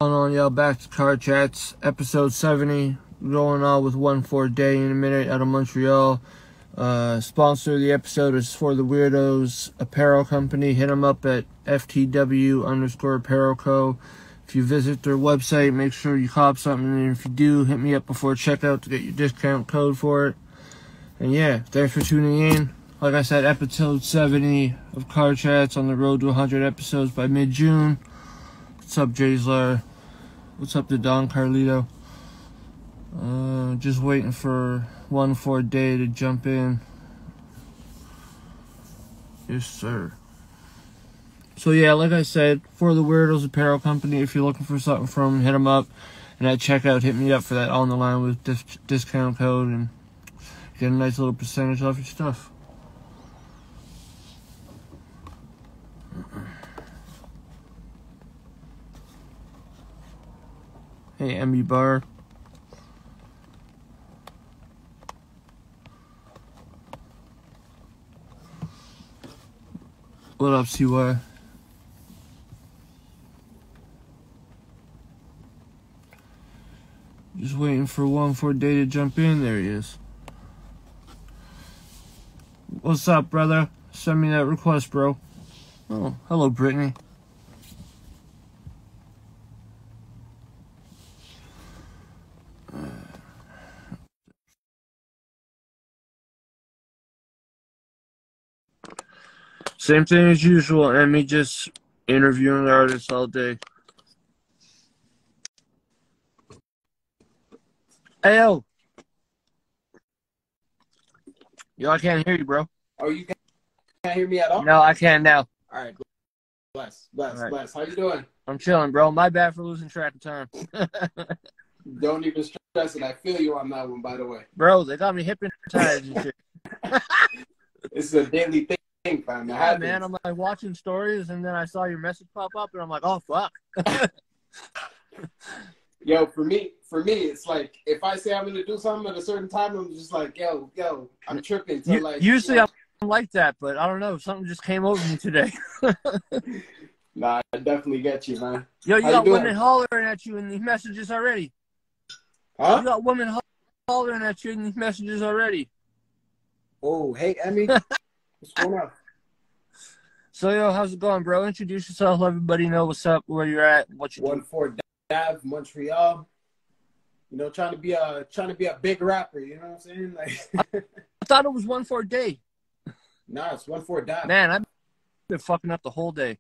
On, y'all? Back to Car Chats, episode 70. Rolling on with OneFour Dav in a minute out of Montreal. Sponsor of the episode is For the Weirdos Apparel Company. Hit them up at FTW_Apparel Co. If you visit their website, make sure you cop something. And if you do, hit me up before checkout to get your discount code for it. And yeah, thanks for tuning in. Like I said, episode 70 of Car Chats, on the road to 100 episodes by mid-June. What's up, Jayslar? What's up to Don Carlito? Just waiting for OneFour Dav to jump in. Yes, sir. So yeah, like I said, For the Weirdos Apparel Company. If you're looking for something from them, hit them up. And at checkout, hit me up for that on the line with discount code and get a nice little percentage off your stuff. Hey, Emmy Bar. What up, CY? Just waiting for OneFour Dav to jump in. There he is. What's up, brother? Send me that request, bro. Oh, hello, Brittany. Same thing as usual, and me just interviewing artists all day. Hey, yo. Yo, I can't hear you, bro. Oh, you can't hear me at all? No, I can now. All right. Bless. How you doing? I'm chilling, bro. My bad for losing track of time. Don't even stress it. I feel you on that one, by the way. Bro, they got me hypnotized and shit. This is a daily thing, fam. Yeah, man. I'm like watching stories, and then I saw your message pop up, and I'm like, oh, fuck. Yo, for me, it's like if I say I'm gonna do something at a certain time, I'm just like, yo, I'm tripping. So like, usually I'm like that, but I don't know. Something just came over me today. Nah, I definitely get you, man. Yo, you got women hollering at you in these messages already. Huh? You got women hollering at you in these messages already. Oh, hey, Emmy. What's going on? So, yo, how's it going, bro? Introduce yourself. Let everybody know what's up, where you're at, what you do. OneFour Dav, Montreal. You know, trying to be a big rapper. You know what I'm saying? Like, I thought it was OneFour Dav. Nah, it's OneFour Dav. Man, I've been fucking up the whole day.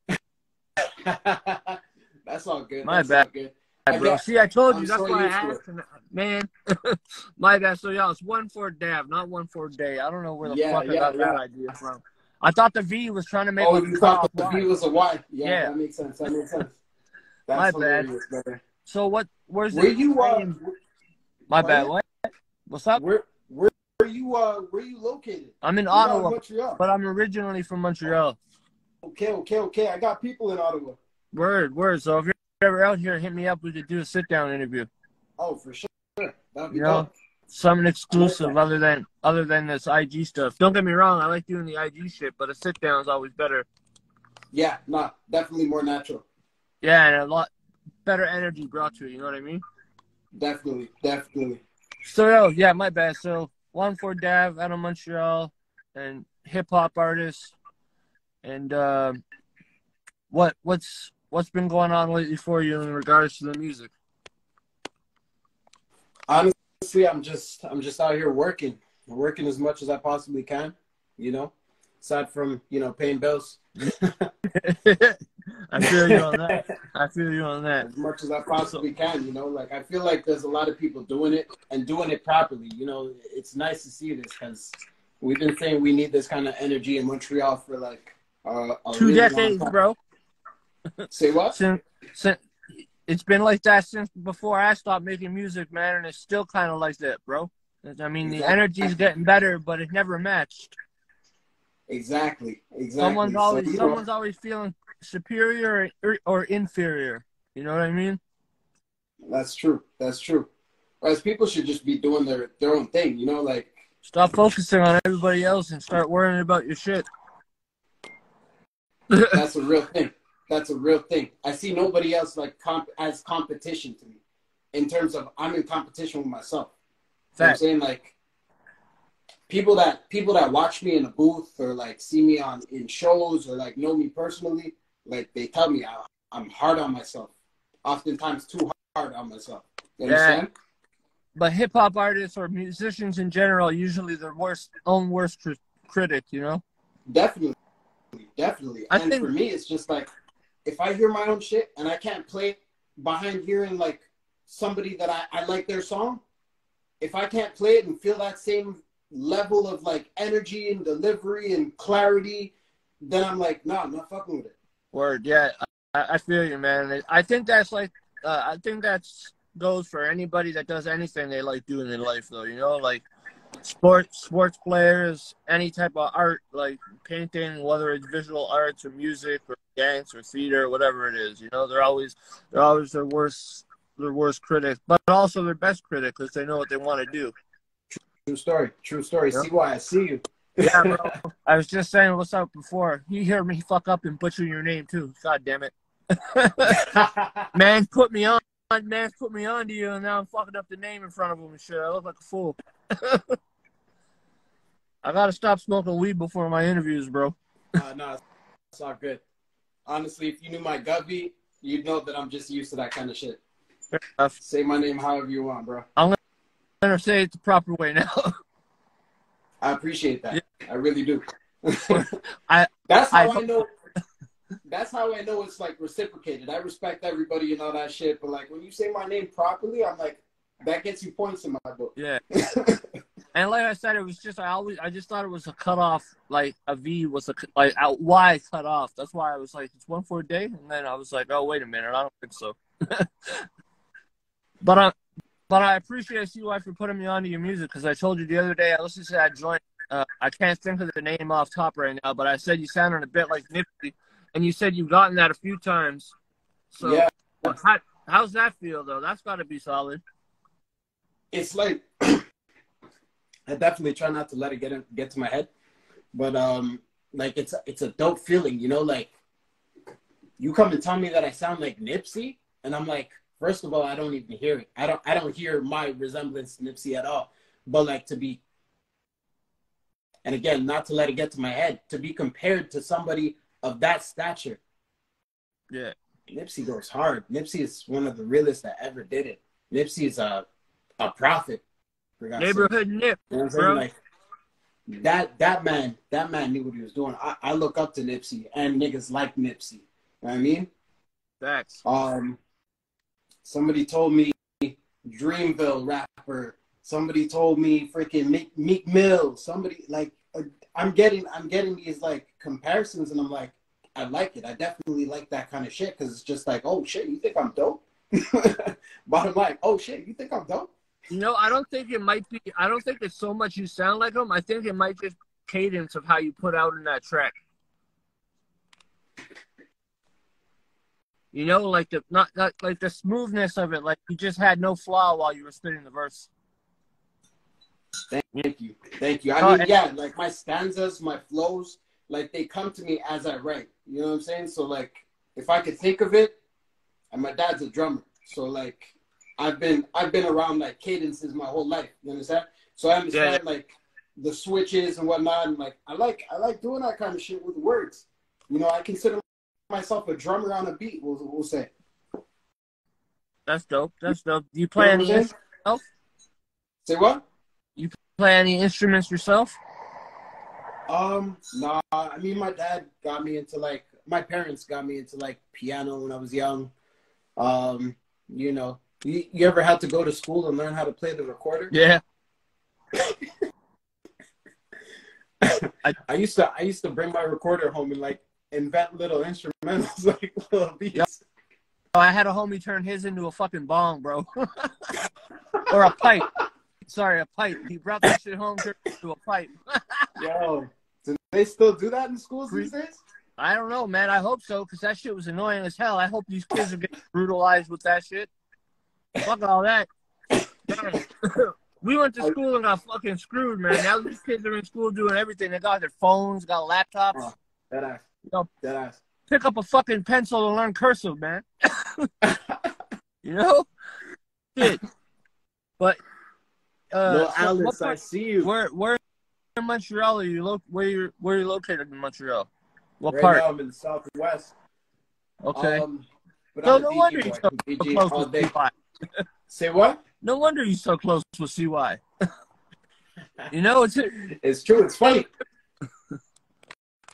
That's all good. My bad. All good. Bro. See, I told you. That's so why I asked. Man, my bad. So, y'all, it's OneFour Dav, not OneFour Dav. I don't know where the fuck I got that idea from. I thought the V was trying to make. Oh, you thought the V was a Y? Yeah, that makes sense. That's my bad. Brother. So where's where you my bad. What? What's up? Where are you located? I'm in Ottawa, Montreal. But I'm originally from Montreal. Okay. I got people in Ottawa. Word. So if you're ever out here, hit me up. We could do a sit-down interview. Oh, for sure. That'd be dope. Something exclusive other than this IG stuff. Don't get me wrong, I like doing the IG shit, but a sit-down is always better. Yeah, definitely more natural. Yeah, and a lot better energy brought to it, you know what I mean? Definitely. So, yeah, my bad. So, OneFour Dav out of Montreal, and hip-hop artist. And what's been going on lately for you in regards to the music? Honestly, I'm just out here working as much as I possibly can, you know, aside from, paying bills. I feel you on that. As much as I possibly can, like I feel like there's a lot of people doing it and doing it properly. It's nice to see this because we've been saying we need this kind of energy in Montreal for like 2 decades, bro. Say what? Since it's been like that since before I stopped making music, man, and it's still kind of like that, bro. I mean, the energy's getting better, but it never matched. Exactly. Someone's always feeling superior or inferior. You know what I mean? That's true. Whereas people should just be doing their own thing, like stop focusing on everybody else and start worrying about your shit. That's a real thing. that's a real thing. I see nobody else like as competition to me, in terms of I'm in competition with myself. You know what I'm saying? Like people that watch me in a booth or like see me in shows or like know me personally, like they tell me I'm hard on myself. Oftentimes too hard on myself. You understand? But hip hop artists or musicians in general, usually their own worst critic, you know? Definitely. And for me, it's just like, if I hear my own shit and I can't play it behind hearing like somebody that I like their song, if I can't play it and feel that same level of like energy and delivery and clarity, then I'm like, no, I'm not fucking with it. Word, yeah. I feel you, man. I think that's like, I think that's goes for anybody that does anything they like doing in life, though. You know, like sports players, any type of art, like painting, whether it's visual arts or music or dance or theater or whatever it is. You know, they're always their worst critic, but also their best critic because they know what they want to do. True story. Yep. See why I see you. Yeah, bro. I was just saying what's up before. You hear me fuck up and butcher your name too. God damn it. Man put me on to you, and now I'm fucking up the name in front of him and shit. I look like a fool. I gotta stop smoking weed before my interviews, bro. No, it's all good. Honestly, if you knew my gubby, you'd know that I'm just used to that kind of shit. Say my name however you want, bro. I'm gonna say it the proper way now. I appreciate that. Yeah. I really do. That's how I know. That's how I know it's like reciprocated. I respect everybody and all that shit, but like when you say my name properly, I'm like, that gets you points in my book. Yeah. And like I said, it was just I just thought it was a cutoff, like a V was a Y cut off. That's why I was like, it's OneFour Dav, and then I was like, oh wait a minute, I don't think so. But I appreciate CY for putting me on to your music, because I told you the other day I listened to that joint. I can't think of the name off top right now, but I said you sounded a bit like Nipsey, and you said you've gotten that a few times. So yeah. How's that feel though? That's got to be solid. It's like I definitely try not to let it get to my head, but like it's a dope feeling, you know. Like you come and tell me that I sound like Nipsey, and I'm like, first of all, I don't even hear it. I don't hear my resemblance to Nipsey at all. But like to be, and again, not to let it get to my head, to be compared to somebody of that stature. Yeah, Nipsey goes hard. Nipsey is one of the realest that ever did it. Nipsey is a prophet. Neighborhood Nip, you know what I'm saying? Like that man knew what he was doing. I look up to Nipsey and niggas like Nipsey. You know what I mean? Facts. Somebody told me Dreamville rapper. Somebody told me freaking Meek Mill. Somebody like I'm getting these like comparisons, and I'm like, I like it. I definitely like that kind of shit, because it's just like, oh shit, you think I'm dope? Bottom line, oh shit, you think I'm dope? You know, I don't think it's so much you sound like him. I think it might just cadence of how you put out in that track. You know, like not like the smoothness of it, like you just had no flaw while you were spitting the verse. Thank you. I mean, yeah, like my stanzas, my flows, like they come to me as I write. You know what I'm saying? So like, if I could think of it, and my dad's a drummer, so like, I've been around like cadences my whole life. You understand? So I understand like the switches and whatnot, and like I like doing that kind of shit with words. You know, I consider myself a drummer on a beat. We'll say. That's dope. Do you play any instruments yourself? Say what? You play any instruments yourself? Nah. I mean, my parents got me into like piano when I was young. You know, you ever had to go to school and learn how to play the recorder? Yeah. I used to bring my recorder home and like invent little instrumentals, like little beats. Yep. Oh, I had a homie turn his into a fucking bong, bro. Or a pipe. Sorry, a pipe. He brought that shit home, turned it into a pipe. Yo, do they still do that in schools these days? I don't know, man. I hope so, because that shit was annoying as hell. I hope these kids are getting brutalized with that shit. Fuck all that. We went to school and got fucking screwed, man. Now these kids are in school doing everything. They got their phones, got laptops. Deadass. You know, Deadass. pick up a fucking pencil and learn cursive, man. You know? Shit. But no, so Alice, I see you. Where in Montreal are you where you located in Montreal? What Right part? now I'm in the Southwest. Okay. But So I'm a no DG wonder boy. you're so DG close all with day. CY. Say what? No wonder you're so close with CY. You know, It's true. It's funny.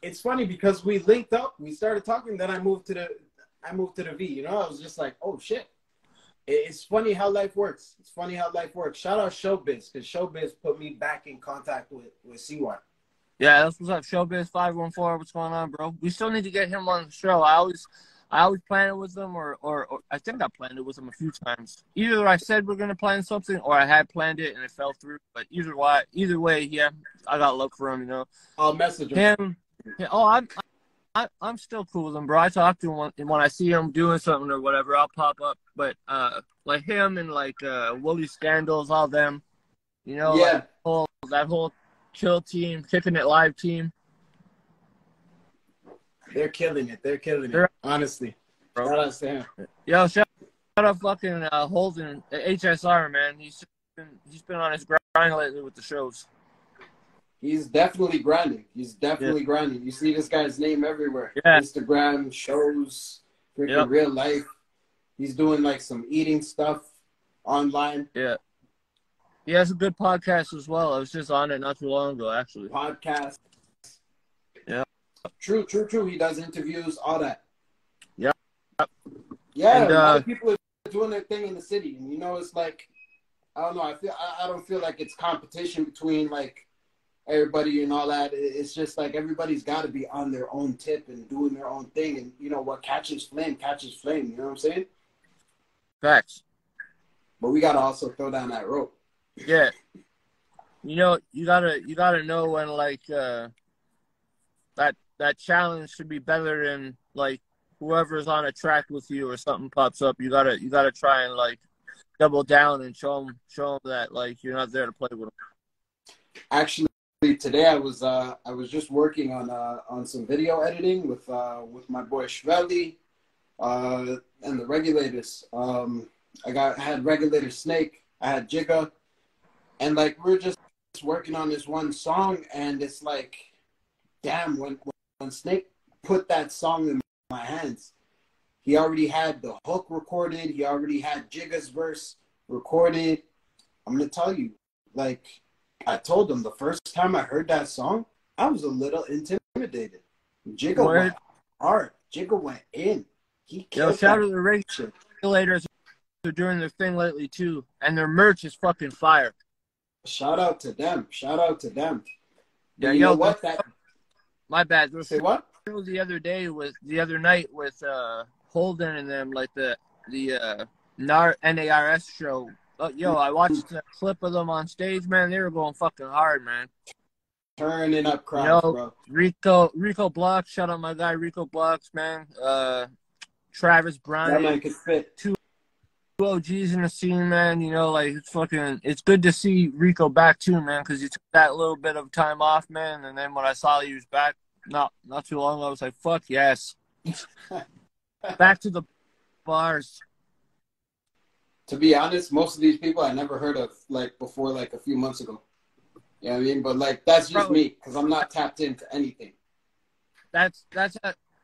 It's funny because we linked up. We started talking. Then I moved to the V. You know, I was just like, oh shit. It's funny how life works. It's funny how life works. Shout out Showbiz, because Showbiz put me back in contact with CY. yeah, that's what's up. Showbiz 514. What's going on, bro? We still need to get him on the show. I always plan it with him, or I think I planned it with him a few times. Either I said we're gonna plan something, or I had planned it and it fell through. But either way, yeah, I got love for him. You know, I'll message him. Yeah, oh, I'm still cool with him, bro. I talk to him when I see him doing something or whatever. I'll pop up. But like him and like Willie Scandals, all them, you know, Yeah. like that whole Chill team, Kicking It Live team. They're killing it. They're killing it. Honestly. Bro. Shout out to him. Yo, shout out fucking Holden, HSR, man. He's been on his grind lately with the shows. He's definitely grinding. Grinding. You see this guy's name everywhere. Yeah. Instagram, shows, freaking real life. He's doing like some eating stuff online. Yeah. He has a good podcast as well. I was just on it not too long ago, actually. Podcast. Yeah. True. He does interviews, all that. Yeah. Yeah, and, a lot of people are doing their thing in the city. And, you know, it's like, I don't know. I don't feel like it's competition between, like, everybody and all that. It's just like everybody's got to be on their own tip and doing their own thing. And, you know, what catches flame. You know what I'm saying? Facts. But we got to also throw down that rope. Yeah. You know, you gotta know when, like, that challenge should be better than, like, whoever's on a track with you or something pops up. You gotta try and, like, double down and show them that, like, you're not there to play with them. Actually, today I was just working on some video editing with my boy Shvelli, and the regulators. I had Regulator Snake, I had Jigga, and like we're just working on this one song, and it's like, damn, when Snake put that song in my hands, he already had the hook recorded, he already had Jigga's verse recorded. I'm gonna tell you, like, I told him the first time I heard that song, I was a little intimidated. Jigga went hard. Jigga went in. He killed. Shout out to the regulators who are doing their thing lately too, and their merch is fucking fire. Shout out to them. Yeah, you know what? My bad. Say what? The other night with Holden and them, like the NARS show. I watched a clip of them on stage, man. They were going fucking hard, man. Turning up crowds, bro. Rico Blocks, shout out my guy Rico Blocks, man. Travis Brown. That man could fit. Two OGs in the scene, man. You know, like, it's good to see Rico back too, man, because he took that little bit of time off, man. And then when I saw he was back not too long ago, I was like, fuck yes. Back to the bars. To be honest, most of these people I never heard of, like, before, like, a few months ago. You know what I mean? But, like, that's just me, because I'm not tapped into anything. That's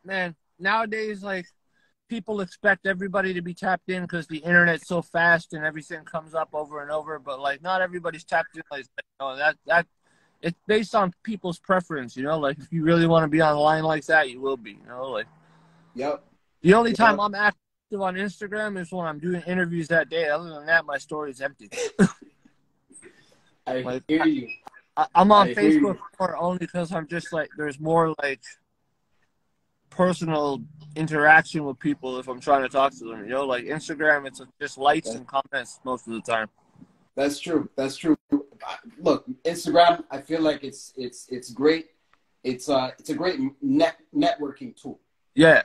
man, nowadays, like, people expect everybody to be tapped in because the internet's so fast and everything comes up over and over, but, like, not everybody's tapped in. Like, you know, that it's based on people's preference, you know? Like, if you really want to be online like that, you will be, you know? Like, yep. The only time I'm active on Instagram is when I'm doing interviews that day. Other than that, my story is empty. I hear you. I'm on Facebook more only because I'm just like, there's more like personal interaction with people if I'm trying to talk to them. You know, like Instagram, it's just likes and comments most of the time. That's true. Look, Instagram, I feel like it's great. It's a great networking tool. Yeah.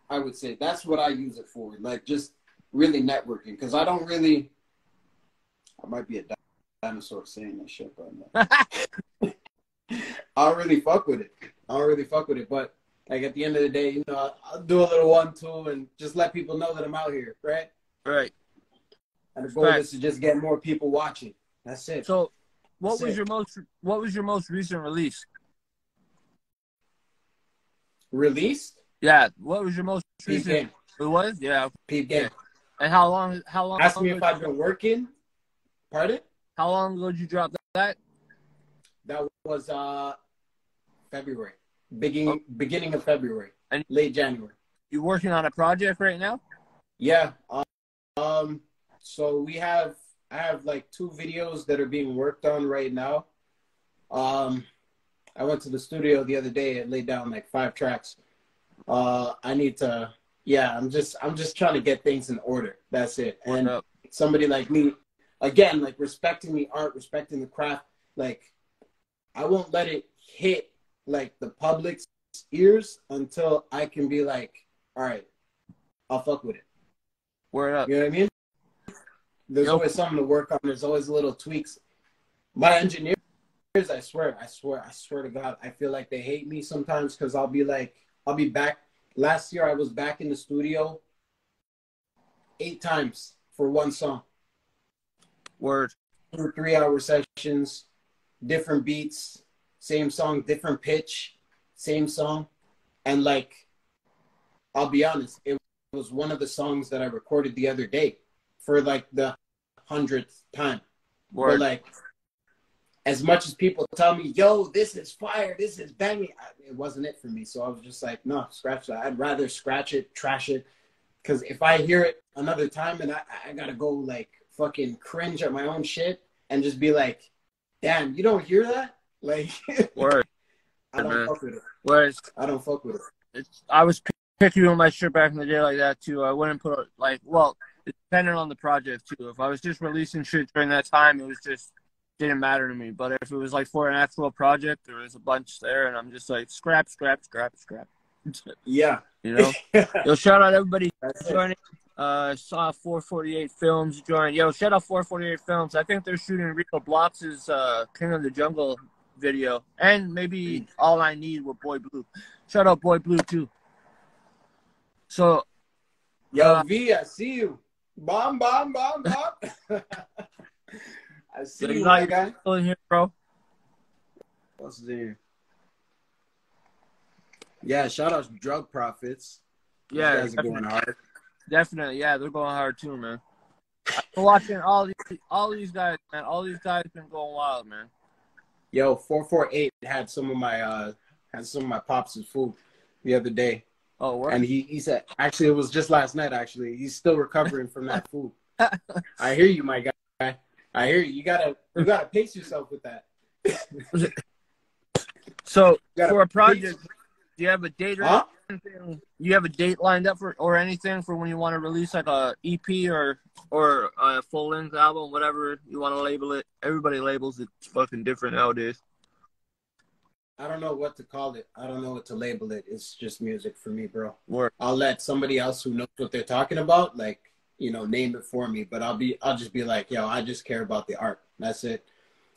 I would say that's what I use it for, like just really networking. Because I don't really, I might be a dinosaur saying that shit, but I don't really fuck with it. But Like at the end of the day, you know, I'll do a little 1-2 and just let people know that I'm out here, right? Right. And the goal is to just get more people watching. That's it. So, what was your most recent release? Released? Yeah. What was your most PEEP recent? Game. It was? Yeah. PEEP Game. Yeah. And how long? Ask me if I've been working. Pardon? How long ago did you drop that? That was February. Beginning of February. And late January. You working on a project right now? Yeah. So I have like 2 videos that are being worked on right now. I went to the studio the other day and laid down like 5 tracks. I need to, I'm just trying to get things in order. That's it. And somebody like me, again, like respecting the art, respecting the craft, like I won't let it hit like the public's ears until I can be like, all right, I'll fuck with it. Word up. You know what I mean? There's always something to work on. There's always little tweaks. My engineers, I swear to God, I feel like they hate me sometimes because I'll be back. Last year I was back in the studio 8 times for one song. Word. 2 3-hour sessions, different beats, same song, different pitch, same song. And like, I'll be honest, it was one of the songs that I recorded the other day for like the 100th time. Word. But like, as much as people tell me, yo, this is fire, this is banging, it wasn't it for me. So I was just like, no, scratch that. I'd rather scratch it, trash it. Because if I hear it another time and I got to go like fucking cringe at my own shit and just be like, damn, you don't hear that? Like, Word. I don't fuck with it. Whereas I don't fuck with it. I was picky with my shit back in the day like that too. I wouldn't put like, well, it depended on the project too. If I was just releasing shit during that time, it was just didn't matter to me. But if it was like for an actual project, there was a bunch there, and I'm just like scrap. Yeah. You know. Yo, shout out everybody joining. Saw 448 Films joined. Yo, shout out 448 Films. I think they're shooting Rico Block's King of the Jungle video, and maybe All I Need with Boy Blue. Shout out Boy Blue too. So, yo, V, I see you. Bomb. I see you, my guy. In here, bro. What's there? Yeah, shout out to Drug Profits. Yeah, these guys are going hard. Definitely, yeah, they're going hard too, man. I've been watching all these guys, man. All these guys been going wild, man. Yo, 448 had some of my pops' food the other day. Oh, what? And he said, actually, it was just last night. Actually, he's still recovering from that food. I hear you, my guy. I hear you. You gotta pace yourself with that. So for a project, do you have a date or anything? You have a date lined up or anything for when you want to release like a EP or a full length album, whatever you want to label it? Everybody labels it fucking different nowadays. I don't know what to call it. I don't know what to label it. It's just music for me, bro. Work. I'll let somebody else who knows what they're talking about, like, you know, name it for me. But I'll just be like, yo, I just care about the art. That's it.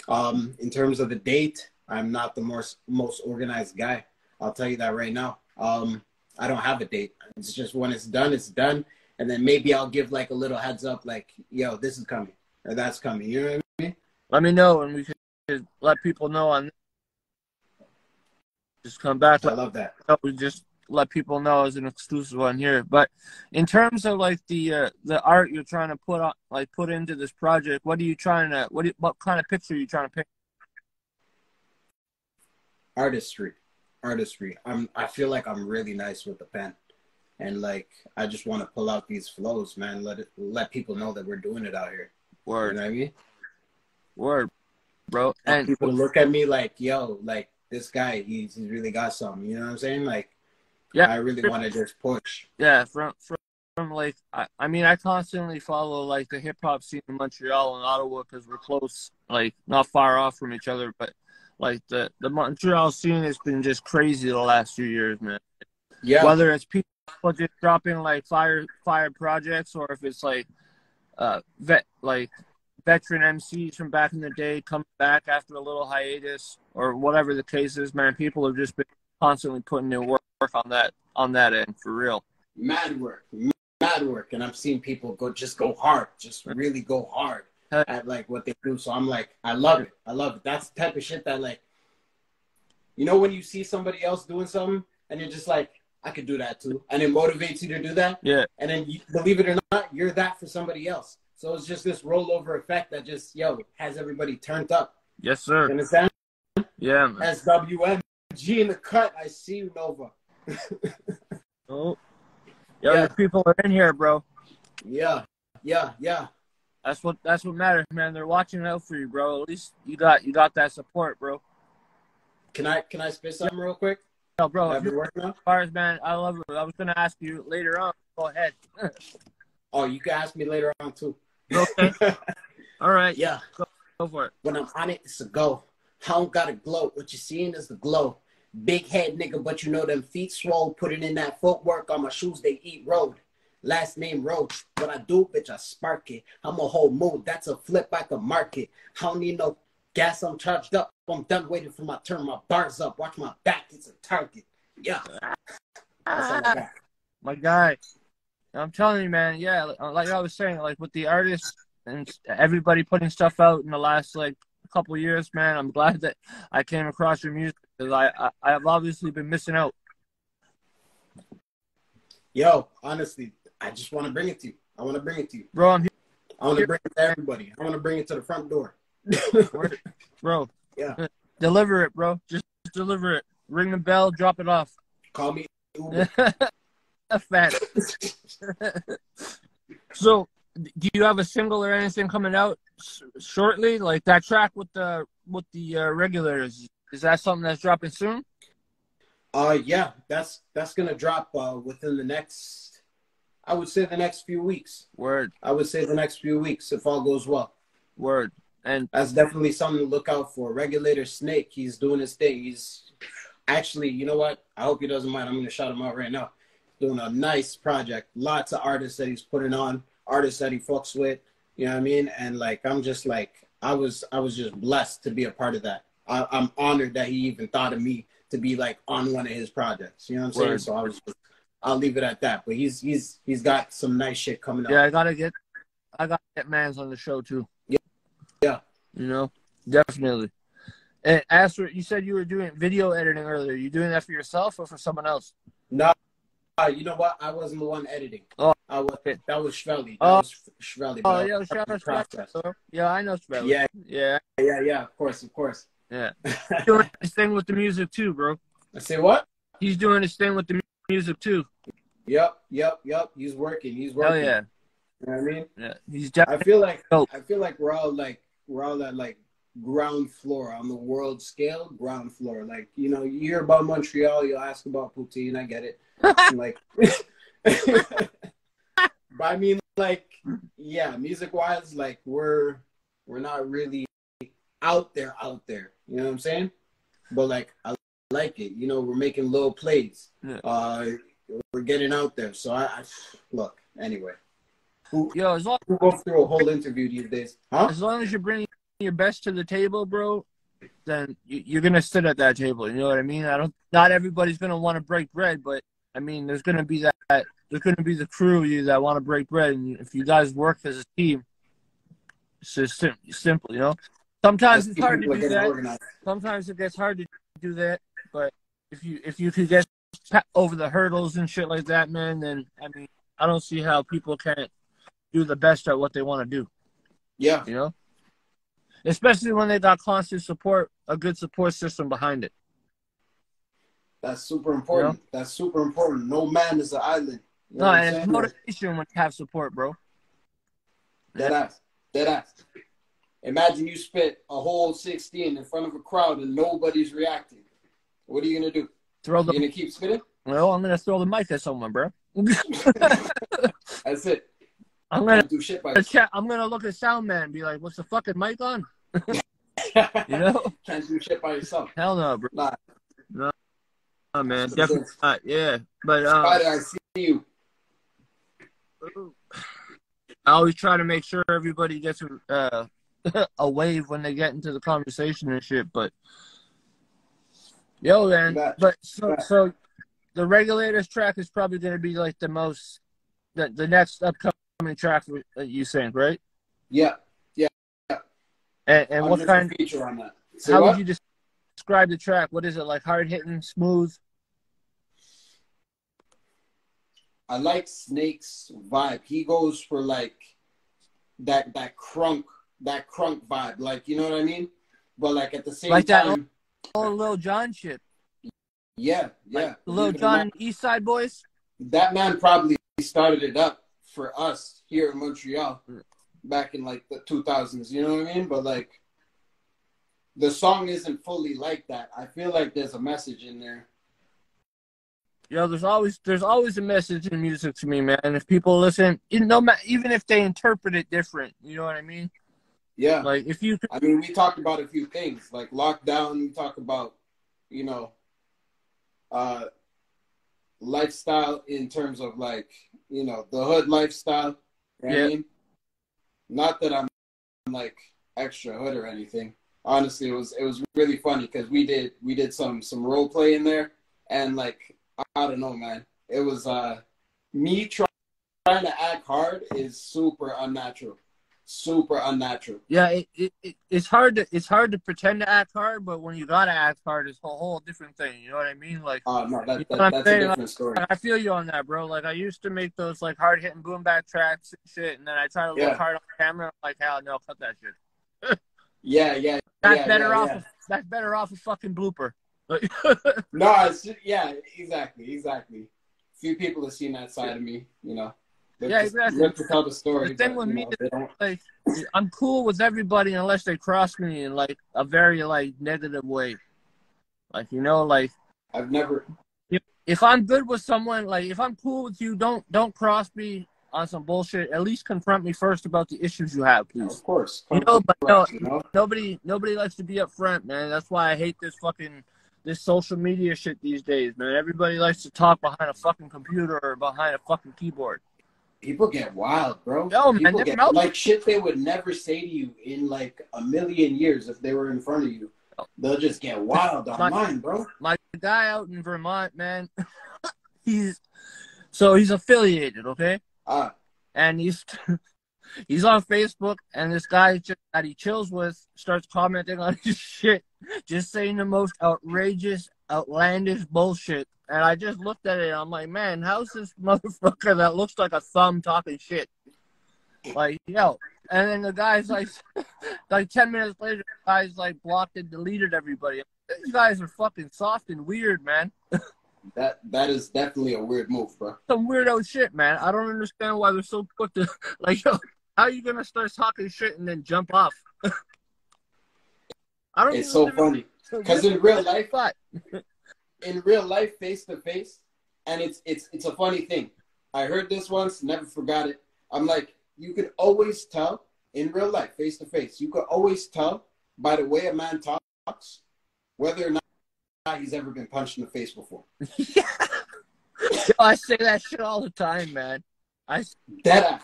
In terms of the date, I'm not the most organized guy. I'll tell you that right now. I don't have a date. It's just when it's done, it's done. And then maybe I'll give like a little heads up, like, yo, this is coming or that's coming. You know what I mean? Let me know, and we can let people know on. Just come back. I love that. We just let people know as an exclusive on here. But in terms of like the art you're trying to put into this project, what kind of picture are you trying to pick? Artistry. I feel like I'm really nice with the pen, and like I just want to pull out these flows, man. Let people know that we're doing it out here. Word. You know what I mean? Word, bro. And people look at me like, yo, like this guy, he's really got something. You know what I'm saying? Like, yeah, I really want to just push. Yeah, from like, I mean, I constantly follow like the hip hop scene in Montreal and Ottawa because we're close, like not far off from each other, but. Like the Montreal scene has been just crazy the last few years, man. Yeah. Whether it's people just dropping like fire projects, or if it's like veteran MCs from back in the day coming back after a little hiatus, or whatever the case is, man. People have just been constantly putting in work. on that end for real. Mad work, and I've seen people go hard, just really go hard at like what they do. So I'm like, I love it. That's the type of shit that, like, you know, when you see somebody else doing something and you're just like, I could do that too, and it motivates you to do that. Yeah. And then believe it or not, you're that for somebody else. So it's just this rollover effect that just has everybody turned up. Yes, sir. You understand? Yeah, man. SWMG in the cut. I see you, Nova. Oh. The people are in here, bro. Yeah. That's what matters, man. They're watching out for you, bro. At least you got that support, bro. Can I spit something real quick? No, bro. Have you working on? Bars, man. I love it. I was gonna ask you later on. Go ahead. Oh, you can ask me later on too. Okay. All right. Yeah. Go for it. When I'm on it, it's a go. I don't gotta gloat. What you're seeing is the glow. Big head nigga, but you know them feet swole. Put it in that footwork on my shoes, they eat road. Last name Road. What I do, bitch, I spark it. I'm a whole mood. That's a flip I can market. I don't need no gas, I'm charged up. I'm done waiting for my turn. My bar's up. Watch my back, it's a target. Yeah. That's all I got. My guy. I'm telling you, man. Yeah, like I was saying, like with the artists and everybody putting stuff out in the last like couple of years, man. I'm glad that I came across your music because I've obviously been missing out. Yo, honestly, I just want to bring it to you. I want to bring it to you, bro. I'm here. I want to bring it to everybody. I want to bring it to the front door, bro. Yeah, deliver it, bro. Just deliver it. Ring the bell. Drop it off. Call me Uber. Fat. So, do you have a single or anything coming out shortly? Like that track with the regulators. Is that something that's dropping soon? Yeah, that's gonna drop within the next, I would say the next few weeks. Word. I would say the next few weeks if all goes well. Word. And that's definitely something to look out for. Regulator Snake, he's doing his thing. He's actually, you know what? I hope he doesn't mind. I'm gonna shout him out right now. Doing a nice project. Lots of artists that he's putting on, artists that he fucks with. You know what I mean? And like, I'm just like, I was just blessed to be a part of that. I'm honored that he even thought of me to be like on one of his projects. You know what I'm saying? So I'll leave it at that. But he's got some nice shit coming up. Yeah, I gotta get Mans on the show too. Yeah. You know, definitely. And as for, you said you were doing video editing earlier. You doing that for yourself or for someone else? No. You know what? I wasn't the one editing. Oh, that was Shvelly. That was Shvelly. Oh, yeah, shout out Shvelly. Yeah, I know Shvelly. Yeah. Of course. Yeah. He's doing his thing with the music too, bro. I say what? He's doing his thing with the music too. Yep. He's working. Hell yeah. You know what I mean? Yeah. He's definitely. I feel like we're all at like ground floor on the world scale. Ground floor. Like, you know, you hear about Montreal, you'll ask about poutine. I get it. Like, but I mean, like, yeah, music wise, like we're not really out there. You know what I'm saying? But like, I like it. You know, we're making little plays. Yeah. We're getting out there. So I look anyway. Who go through a whole interview these days? Huh? As long as you're bringing your best to the table, bro, then you're gonna sit at that table. You know what I mean? Not everybody's gonna want to break bread, but I mean, there's gonna be there's gonna be the crew of you that want to break bread, and if you guys work as a team, it's just simple, you know. Sometimes it's hard to do that. Organized. Sometimes it gets hard to do that, but if you could get over the hurdles and shit like that, man, then I mean, I don't see how people can't do the best at what they want to do. Yeah, you know, especially when they got constant support, a good support system behind it. That's super important. You know? That's super important. No man is an island. You know and it's motivation when you have support, bro. Dead ass. Imagine you spit a whole 16 in front of a crowd and nobody's reacting. What are you gonna do? You gonna keep spitting? Well, I'm gonna throw the mic at someone, bro. That's it. I'm gonna do shit by I'm gonna look at sound man and be like, "What's the fucking mic on?" You know? Can't do shit by yourself. Hell no, bro. Nah. No. Oh, man, definitely not. Yeah, but Spider, I see you. I always try to make sure everybody gets a wave when they get into the conversation and shit. But yo, man, but so the Regulators track is probably going to be like the next upcoming track that you sing, right? Yeah. And what kind of feature on that? How would you describe the track? What is it, like, hard hitting, smooth? I like Snake's vibe. He goes for like that crunk vibe, like, you know what I mean? But like at the same like time, that old Lil Jon shit. Yeah. Like Lil Jon and East Side Boys. That man probably started it up for us here in Montreal back in like the 2000s. You know what I mean? But like, the song isn't fully like that. I feel like there's a message in there. Yo, there's always a message in music to me, man. If people listen, even if they interpret it different, you know what I mean? Yeah. Like I mean, we talked about a few things like lockdown. We talk about, you know, lifestyle in terms of like, you know, the hood lifestyle. You know what I mean? Not that I'm like extra hood or anything. Honestly, it was really funny because we did some role play in there, and like, I don't know, man. It was me trying to act hard is super unnatural. Yeah, it's hard to pretend to act hard, but when you gotta act hard, it's a whole different thing. You know what I mean? Like, no, that's a different story. I feel you on that, bro. Like, I used to make those like hard hitting boom back tracks and shit, and then I try to look hard on camera. I'm like, hell no, cut that shit. Yeah. That's better off a fucking blooper. No, exactly. Few people have seen that side of me, you know. Exactly. Live to tell the story. The thing with me is, like, I'm cool with everybody unless they cross me in like a very like negative way. Like, you know, like, I've never. If I'm good with someone, like if I'm cool with you, don't cross me on some bullshit. At least confront me first about the issues you have, please. Of course. You know, but no, nobody likes to be up front, man. That's why I hate this social media shit these days, man. Everybody likes to talk behind a fucking computer or behind a fucking keyboard. People get wild, bro. Yo, man, people get like shit they would never say to you in like a million years if they were in front of you. They'll just get wild online, bro. My guy out in Vermont, man, he's affiliated, okay? And he's on Facebook, and this guy that he chills with starts commenting on his shit, just saying the most outrageous, outlandish bullshit. And I just looked at it, and I'm like, man, how's this motherfucker that looks like a thumb talking shit? Like, yo. And then the guy's like 10 minutes later, the guy's like blocked and deleted everybody. These guys are fucking soft and weird, man. That is definitely a weird move, bro. Some weirdo shit, man. I don't understand why they're so quick to, like, yo, how are you going to start talking shit and then jump off? It's so funny. Because in real life, face to face, and it's a funny thing. I heard this once, never forgot it. I'm like, you could always tell in real life, face to face, you could always tell by the way a man talks whether or not he's ever been punched in the face before. Yeah. Yo, I say that shit all the time, man. Deadass.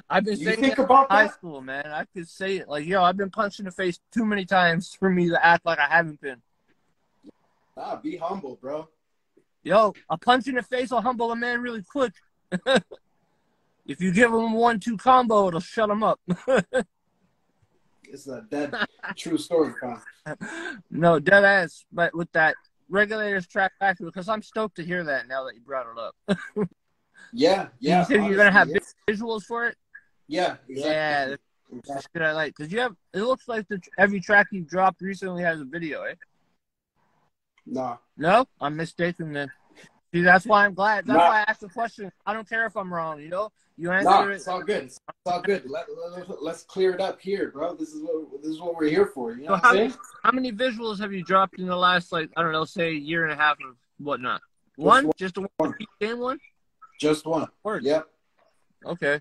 I've been saying it in high school, man. I could say it. Like, yo, I've been punched in the face too many times for me to act like I haven't been. Be humble, bro. Yo, a punch in the face will humble a man really quick. If you give him a 1-2 combo, it'll shut him up. It's a dead true story, pal. No, dead ass. But with that Regulators track back, because I'm stoked to hear that now that you brought it up. Yeah. You said you're gonna have visuals for it. Yeah, exactly. Yeah, that's good. I like, because you have. It looks like every track you've dropped recently has a video, eh? No, I'm mistaken then. See, that's why I'm glad. That's why I asked the question. I don't care if I'm wrong. You know, you answer it. It's all good. It's all good. Let's clear it up here, bro. This is what we're here for. You know what I'm saying? How many visuals have you dropped in the last, like, I don't know, say a year and a half or whatnot? Just the one PEEP GAME one? Just one. Word. Yep. Okay.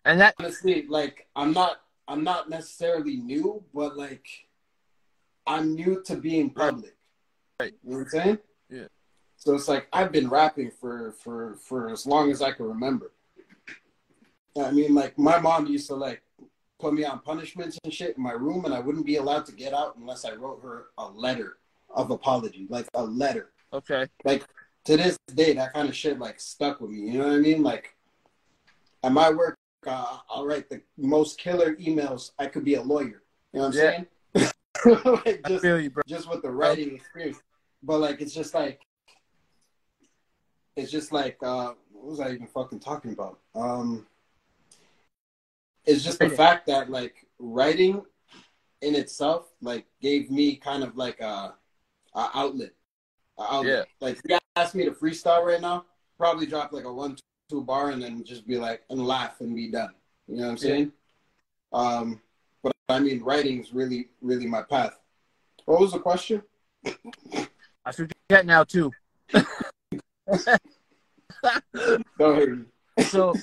And that, honestly, like, I'm not necessarily new, but like, I'm new to being public. Right. You know what I'm saying? Yeah. So it's like I've been rapping for as long as I can remember. I mean, like, my mom used to like put me on punishments and shit in my room, and I wouldn't be allowed to get out unless I wrote her a letter of apology, like a letter. Okay. Like to this day, that kind of shit like stuck with me. You know what I mean? Like at my work, I'll write the most killer emails. I could be a lawyer. You know what I'm saying? Like I feel you, bro. Just with the writing experience. But like it's just like what was I even fucking talking about? It's just the fact that like writing in itself like gave me kind of like a outlet. Yeah. Like if you ask me to freestyle right now, probably drop like a 1-2 bar and then just be like and laugh and be done. You know what I'm saying? But I mean writing is really, really my path. What was the question? I forget now too. Don't hate me. So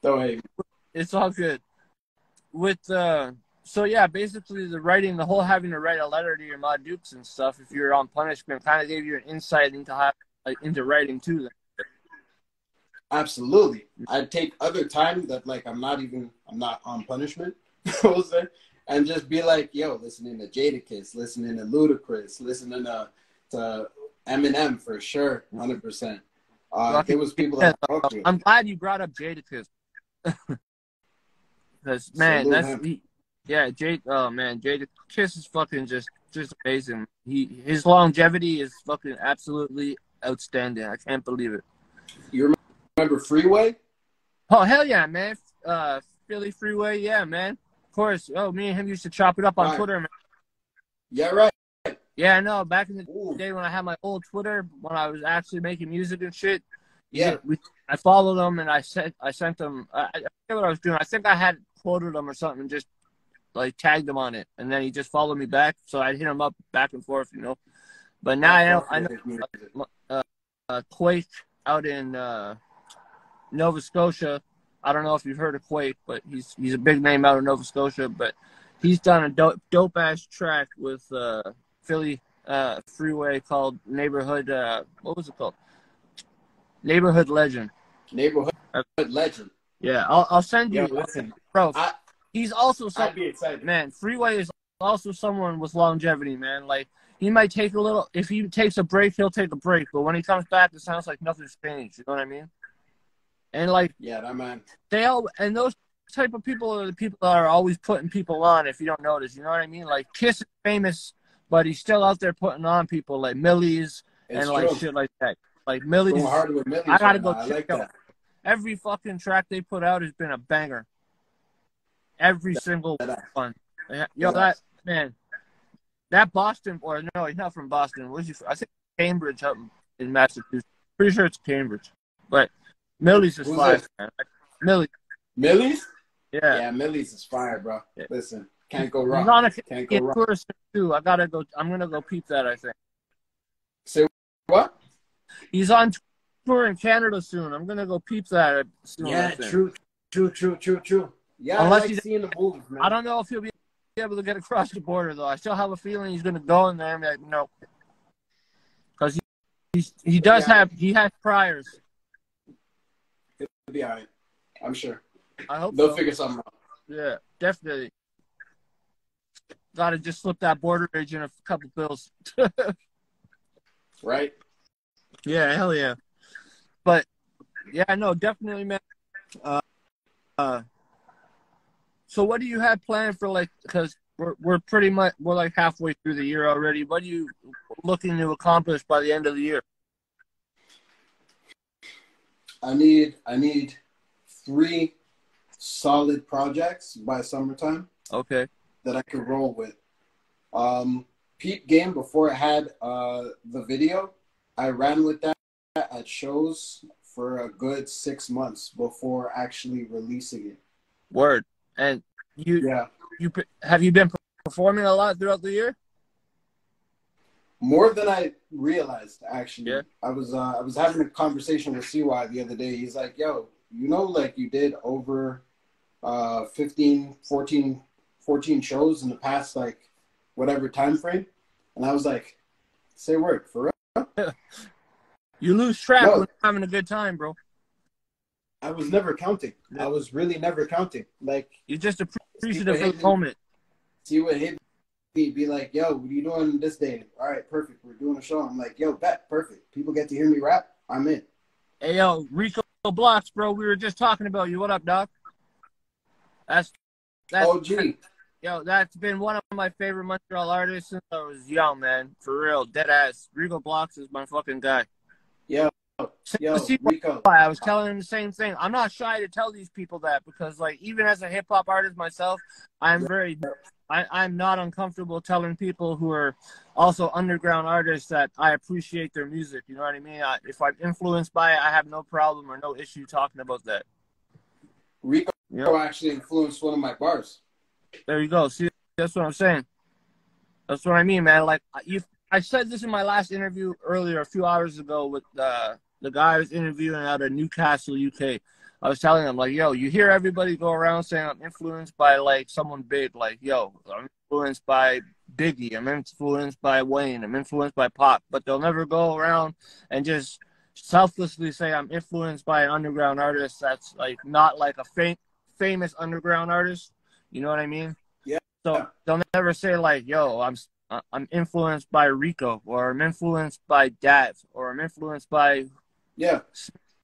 don't hate me. It's all good. With so yeah, basically the writing, the whole having to write a letter to your mod dukes and stuff if you're on punishment kind of gave you an insight into writing too. Then. Absolutely. I'd take other time that like I'm not on punishment, and just be like, yo, listening to Jadakiss, listening to Ludacris, listening to Eminem for sure, 100%. There was people that I talked to. I'm glad you brought up Jadakiss. Because man, Jadakiss is fucking just amazing. His longevity is fucking absolutely outstanding. I can't believe it. You remember Freeway? Oh hell yeah, man! Philly Freeway, yeah, man. Of course. Oh, me and him used to chop it up on Twitter, man. Yeah, right. Yeah, no. Back in the day when I had my old Twitter, when I was actually making music and shit. Yeah. I followed him and I sent them. I forget what I was doing. I think I had quoted him or something and just like tagged him on it, and then he just followed me back. So I'd hit him up back and forth, you know. But now I know Quake out in Nova Scotia. I don't know if you've heard of Quake, but he's a big name out of Nova Scotia. But he's done a dope ass track with Philly Freeway called Neighborhood. What was it called? Neighborhood Legend. Neighborhood Legend. Yeah, I'll send you. Yo, listen, bro. He's also I'd be excited. Man, Freeway is also someone with longevity, man. Like he might take a little. If he takes a break, he'll take a break. But when he comes back, it sounds like nothing's changed. You know what I mean? And like, yeah, that man. And those type of people are the people that are always putting people on. If you don't notice, you know what I mean? Like Kiss is famous, but he's still out there putting on people like Millie's and like shit like that. Like Millie's. Going hard with Millie's. I gotta go check out. Every fucking track they put out has been a banger. Every single one. Yo, that man, that Boston, or no, he's not from Boston. Where's he from? I think Cambridge up in Massachusetts. Pretty sure it's Cambridge. But Millie's is fire, man. Millie's? Yeah. Yeah, Millie's is fire, bro. Yeah. Listen, can't go wrong. He's on a can't go wrong. Too. I'm gonna go peep that, I think. Say what? He's on tour in Canada soon. I'm gonna go peep that soon. Yeah, true. Yeah, unless he's seeing the moves, man. I don't know if he'll be able to get across the border though. I still have a feeling he's gonna go in there and be like, no, because he has priors. It'll be alright. I'm sure. I hope they'll figure something out. Yeah, definitely. Gotta just slip that border age in a couple bills. Right? Yeah, hell yeah. But yeah, no, definitely, man. So what do you have planned for, like, because we're like halfway through the year already. What are you looking to accomplish by the end of the year? I need 3 solid projects by summertime. Okay. That I could roll with. PEEP Game, before it had the video, I ran with that at shows for a good 6 months before actually releasing it. Word. And have you been performing a lot throughout the year? More than I realized, actually. Yeah. I was having a conversation with CY the other day. He's like, yo, you know, like you did over 14 shows in the past, like, whatever time frame. And I was like, say word, for real? You lose track when you're having a good time, bro. I was never counting. I was really never counting. Like, you just appreciative of the moment. See what hit me, be like, yo, what are you doing this day? All right, perfect. We're doing a show. I'm like, yo, bet, perfect. People get to hear me rap. I'm in. Hey, yo, Rico Blocks, bro. We were just talking about you. What up, Doc? That's OG. Yo, that's been one of my favorite Montreal artists since I was young, man. For real, dead ass. Rico Blocks is my fucking guy. Yo, See Rico. why I was telling him the same thing. I'm not shy to tell these people that because, like, even as a hip hop artist myself, I'm not uncomfortable telling people who are also underground artists that I appreciate their music. You know what I mean? If I'm influenced by it, I have no problem or no issue talking about that. Rico actually influenced one of my bars. There you go. See, that's what I'm saying. That's what I mean, man. Like, I said this in my last interview earlier, a few hours ago, with the guy I was interviewing out of Newcastle, UK. I was telling him, like, yo, you hear everybody go around saying I'm influenced by, like, someone big. Like, yo, I'm influenced by Biggie. I'm influenced by Wayne. I'm influenced by Pop. But they'll never go around and just selflessly say I'm influenced by an underground artist that's, like, not like a famous underground artist. You know what I mean? Yeah. So they'll never say, like, yo, I'm influenced by Rico, or I'm influenced by Dav, or I'm influenced by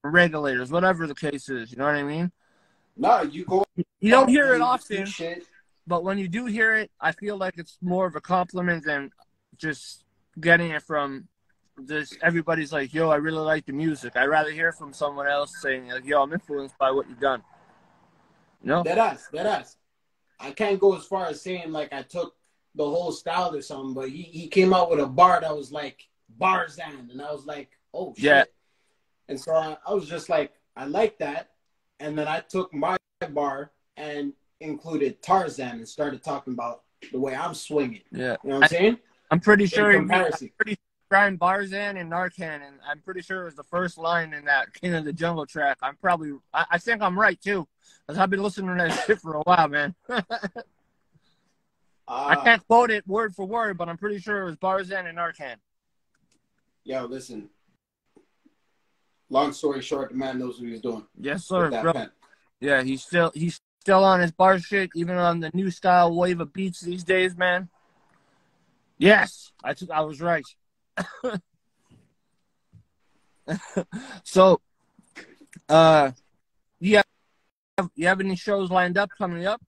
Regulators, whatever the case is. You know what I mean? No, you don't hear it often, but when you do hear it, I feel like it's more of a compliment than just getting it from this. Everybody's like, yo, I really like the music. I'd rather hear from someone else saying, like, yo, I'm influenced by what you've done. You know? Deadass. I can't go as far as saying, like, I took the whole style or something, but he came out with a bar that was like Barzan, and I was like, oh shit. Yeah. And so I was just like, I like that. And then I took my bar and included Tarzan and started talking about the way I'm swinging. Yeah. You know what I'm saying? I'm pretty sure Brian Barzan and Narcan, and I'm pretty sure it was the first line in that King of the Jungle track. I think I'm right too, because I've been listening to that shit for a while, man. I can't quote it word for word, but I'm pretty sure it was Barzan and Narcan. Yo, listen. Long story short, the man knows what he's doing. Yes, sir, bro. Pen. Yeah, he's still on his bar shit, even on the new style wave of beats these days, man. Yes, I was right. So, you have any shows lined up coming up?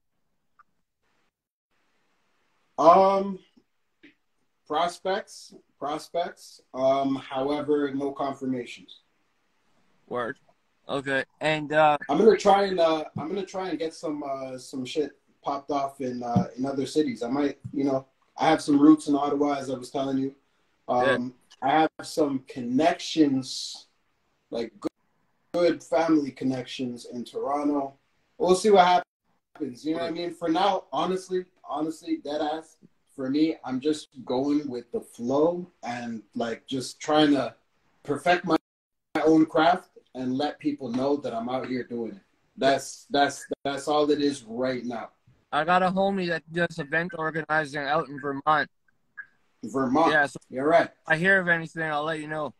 Prospects. However, no confirmations. Word. Okay, and I'm gonna try and get some shit popped off in other cities. I might, I have some roots in Ottawa, as I was telling you. I have some connections, like good family connections in Toronto. We'll see what happens. You know what I mean? For now, honestly, deadass, for me, I'm just going with the flow and, like, just trying to perfect my own craft and let people know that I'm out here doing it. That's all it is right now. I got a homie that does event organizing out in Vermont. Yeah, so you're right. If I hear of anything, I'll let you know.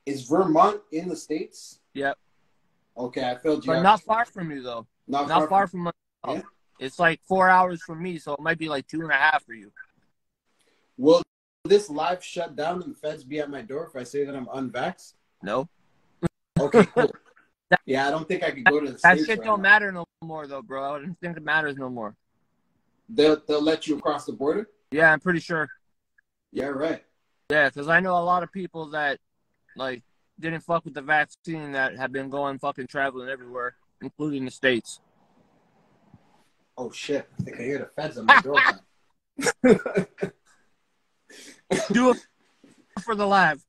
Is Vermont in the States? Yep. Okay, I filled you But out. not far from you, though. Not far from Montreal. Yeah. It's like 4 hours from me, so it might be like 2.5 for you. Will this live shut down and the feds be at my door if I say that I'm unvaxxed? No. Okay, cool. Yeah, I don't think I could go to the States. That shit don't matter no more, though, bro. I don't think it matters no more. They'll let you across the border? Yeah, I'm pretty sure. Yeah, right. Yeah, because I know a lot of people that, like, didn't fuck with the vaccine that have been going fucking traveling everywhere, including the States. Oh, shit. I think I hear the feds on my door now. Do it for the live.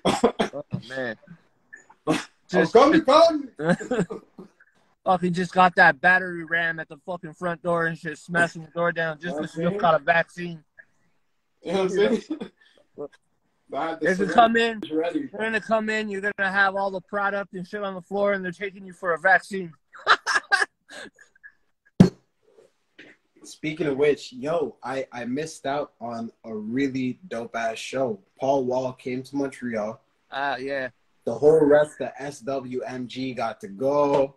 Oh, man. Come. Fucking just got that battery ram at the fucking front door and shit, smashing the door down just because you got a vaccine. You know what I'm saying? They're gonna come in. They're gonna come in. You're gonna have all the product and shit on the floor, and they're taking you for a vaccine. Speaking of which, yo, I missed out on a really dope ass show. Paul Wall came to Montreal. Yeah. The whole rest of SWMG got to go.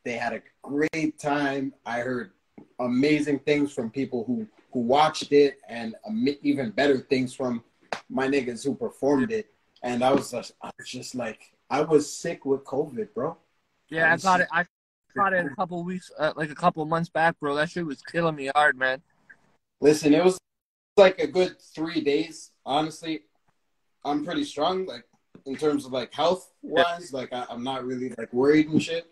They had a great time. I heard amazing things from people who watched it, and even better things from my niggas who performed it, and I was just like, I was sick with COVID, bro. Yeah, I got it. I got it a couple weeks, like a couple months back, bro. That shit was killing me hard, man. Listen, it was like a good 3 days. Honestly, I'm pretty strong, like in terms of like health wise. Like I'm not really like worried and shit.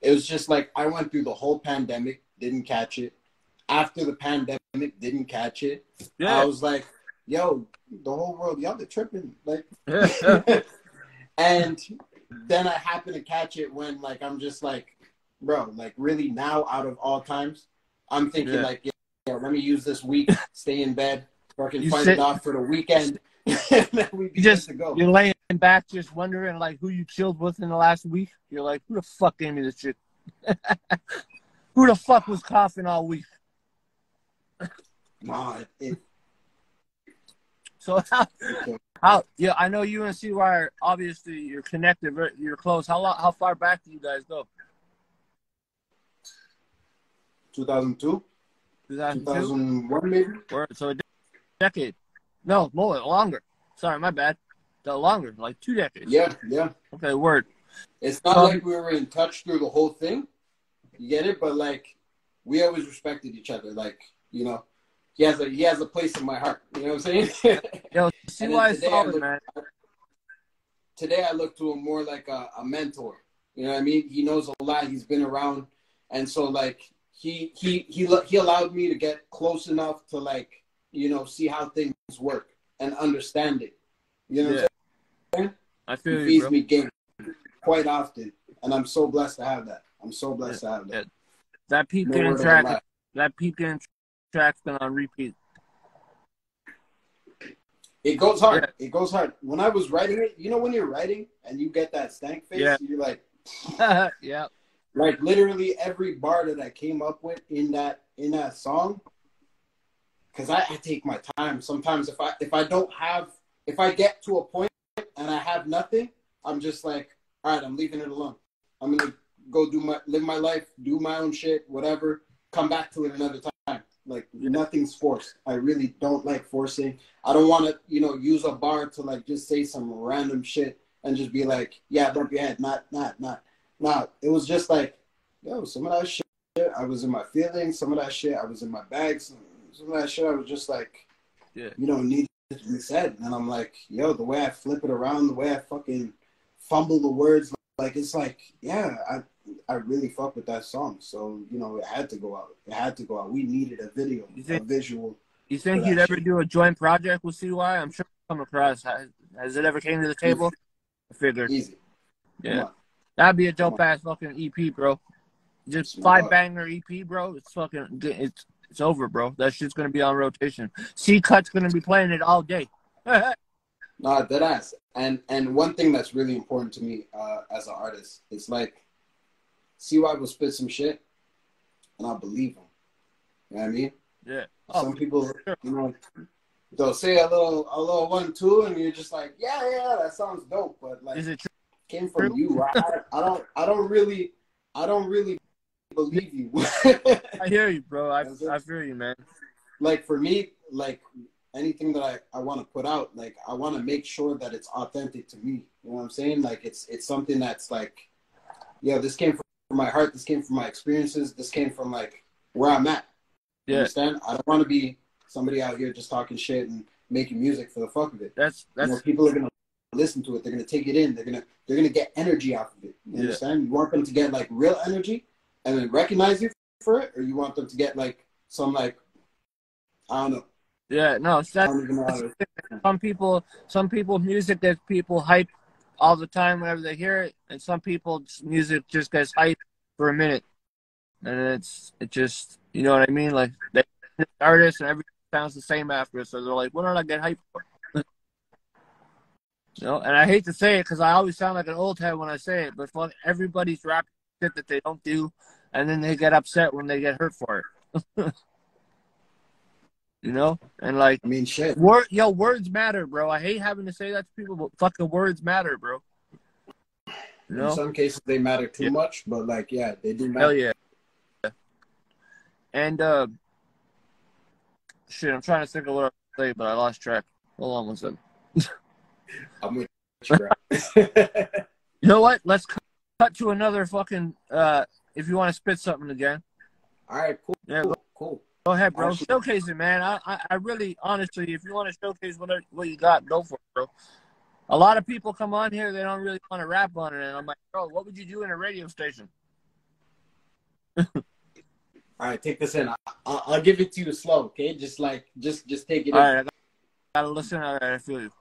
It was just like I went through the whole pandemic, didn't catch it. After the pandemic, didn't catch it. Yeah. I was like, yo, the whole world, y'all are tripping. Like, Yeah. and then I happened to catch it when like I'm just like, bro, like really now out of all times, I'm thinking like, yeah, let me use this week, stay in bed, fucking fight it off for the weekend. And then we begin to go. You're laying back just wondering like who you chilled with in the last week. You're like, who the fuck gave me this shit? Who the fuck was coughing all week? Nah, So how yeah, I know you and CY obviously you're connected, you're close. How far back do you guys go? 2002? 2001 maybe? So a decade. No, more, longer. Sorry, my bad. Longer, like 2 decades. Yeah. Okay, word. It's not like we were in touch through the whole thing. You get it? But like, we always respected each other. Like, you know, he has a place in my heart. You know what I'm saying? Yo, CY is solid, man. Today I look to him more like a mentor. You know what I mean? He knows a lot. He's been around, and so like he allowed me to get close enough to like, you know, see how things work and understand it. You know what I'm saying? I feel he you, feeds bro. me game quite often, and I'm so blessed to have that. I'm so blessed to have that. That PEEP GAME track, track's been on repeat. It goes hard. Yeah. It goes hard. When I was writing it, you know, when you're writing and you get that stank face, you're like, yeah. Like literally every bar that I came up with in that song, because I take my time. Sometimes if I get to a point and I have nothing, I'm just like, all right, I'm leaving it alone. I'm gonna go live my life, do my own shit, whatever. Come back to it another time. Like nothing's forced. I really don't like forcing. I don't want to, you know, use a bar to like just say some random shit and just be like, yeah, bump your head. Not. Nah, it was just like, yo, some of that shit I was in my feelings. Some of that shit I was in my bags. Some of that shit I was just like, you know, needed to be said. And I'm like, yo, the way I flip it around, the way I fucking fumble the words, like it's like, yeah, I really fuck with that song. So, you know, it had to go out. It had to go out. We needed a video, a visual. You think you'd ever do a joint project with CY? I'm sure come across. Has it ever came to the table? I figured. Easy. Yeah. That'd be a dope ass fucking EP, bro. Just 5-banger EP, bro. It's fucking, it's over, bro. That shit's gonna be on rotation. C-Cut's gonna be playing it all day. Nah, dead ass. And one thing that's really important to me as an artist, it's like, CY will spit some shit, and I'll believe him. You know what I mean? Yeah. Some people, you know, they'll say a little 1-2, and you're just like, yeah, that sounds dope, but like, is it true? Came from you. I don't really believe you. I hear you, bro. I feel you, man. Like for me, like anything that I want to put out, like I want to make sure that it's authentic to me. You know what I'm saying? Like it's something that's like, yeah, this came from my heart. This came from my experiences. This came from like where I'm at. You understand? I don't want to be somebody out here just talking shit and making music for the fuck of it. That's you know, people are gonna listen to it. They're gonna take it in. They're gonna get energy off of it. You understand? You want them to get like real energy and then recognize you for it, or you want them to get like some like, I don't know. Yeah, no. Some people music that people hype all the time whenever they hear it, and some people music just gets hype for a minute, and it just, you know what I mean? Like they artists and everything sounds the same after, so they're like, what did I get hyped for? You know, and I hate to say it because I always sound like an old head when I say it, but fuck, everybody's rapping shit that they don't do, and then they get upset when they get hurt for it. You know, and like, I mean, shit. Words matter, bro. I hate having to say that to people, but fucking words matter, bro. You know? In some cases, they matter too much, but like, yeah, they do matter. Hell yeah. And shit, I'm trying to think of what I say, but I lost track. Hold on one second. I'm with you, bro. You know what? Let's cut to another fucking. If you want to spit something again. All right, cool. Yeah, cool. Go ahead, bro. Showcase it, man. I really, honestly, if you want to showcase what you got, go for it, bro. A lot of people come on here, they don't really want to rap on it, and I'm like, bro, what would you do in a radio station? All right, take this in. I'll give it to you slow, okay? Just take it in. All right, I gotta listen. All right, I feel you.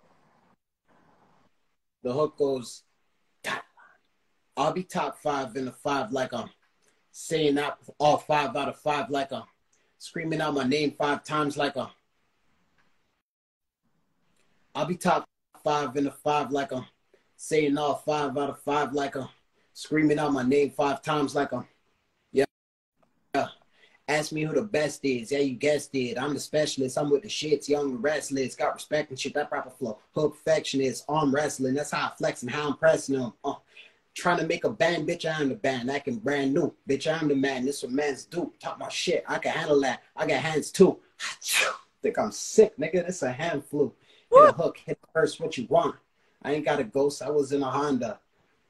The hook goes, I'll be top 5 in the 5 like I'm saying out all 5 out of 5 like I'm screaming out my name 5 times like I'll be top 5 in the 5 like I'm saying all 5 out of 5 like I'm screaming out my name 5 times like I'm yeah. Ask me who the best is. Yeah, you guessed it. I'm the specialist. I'm with the shits. Young and restless. Got respect and shit. That proper flow. Hook perfectionist. Arm wrestling. That's how I flex and how I'm pressing them. Trying to make a band. Bitch, I am the band. Acting brand new. Bitch, I'm the man. This what mans do. Talk my shit. I can handle that. I got hands too. Think I'm sick, nigga. This a hand flu. Hit a hook. Hit the first. What you want? I ain't got a ghost. I was in a Honda.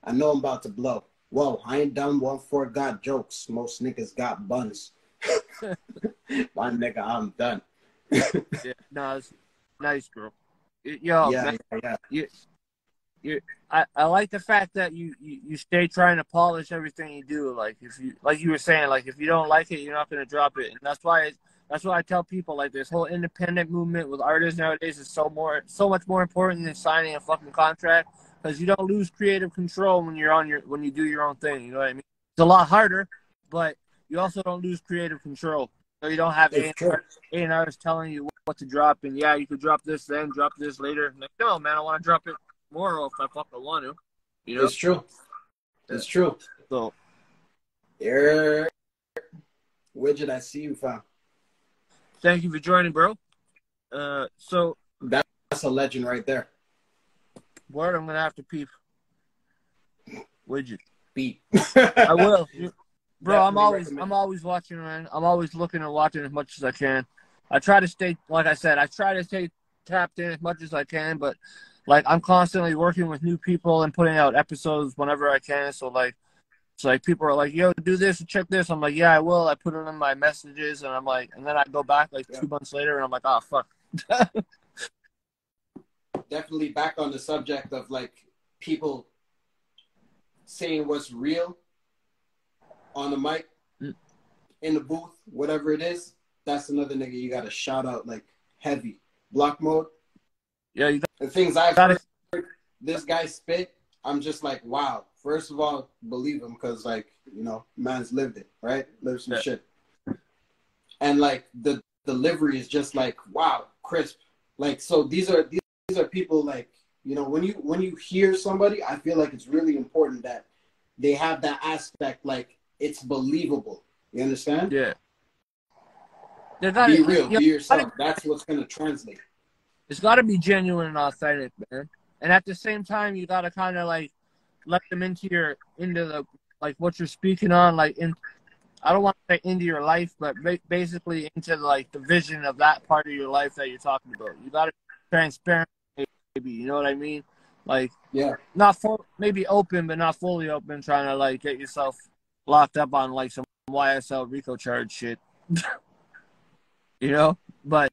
I know I'm about to blow. Whoa, I ain't done OneFour got jokes. Most niggas got buns. My nigga, I'm done. Yeah, no, it's nice, bro. Yo, yeah, man, yeah. I like the fact that you stay trying to polish everything you do. Like you were saying, like if you don't like it, you're not gonna drop it, and that's why I tell people like this whole independent movement with artists nowadays is so much more important than signing a fucking contract, because you don't lose creative control when you do your own thing. You know what I mean? It's a lot harder, but you also don't lose creative control. So you don't have A&Rs telling you what to drop, and yeah, you could drop this then, drop this later. Like, no, man, I want to drop it tomorrow if I fucking want to. You know? It's true. It's true. So, Widget, I see you, fam. Thank you for joining, bro. So that's a legend right there. Word, I'm gonna have to peep. Widget. Beep. I will. Bro, Definitely I'm always watching, man. I'm always looking and watching as much as I can. I try to stay, like I said, tapped in as much as I can, but like I'm constantly working with new people and putting out episodes whenever I can. So like, it's like people are like, yo, do this and check this. I'm like, yeah, I will. I put it in my messages, and I'm like, and then I go back like 2 months later, and I'm like, oh fuck. Definitely back on the subject of like people saying what's real on the mic, in the booth, whatever it is. That's another nigga you gotta shout out like heavy. Block mode. Yeah, the things I've heard this guy spit, I'm just like, wow. First of all, believe him, because like, you know, man's lived it, right? Lived some shit. And like the delivery is just like, wow, crisp. Like, so these are people like, you know, when you hear somebody, I feel like it's really important that they have that aspect, like it's believable. You understand? Yeah. Be real, be yourself. That's what's gonna translate. It's got to be genuine and authentic, man. And at the same time, you got to kind of like let them into the like what you're speaking on, like I don't want to say into your life, but basically into like the vision of that part of your life that you're talking about. You got to be transparent, maybe, you know what I mean? Like, yeah, maybe open, but not fully open, trying to like get yourself locked up on like some YSL Rico charge shit. You know? But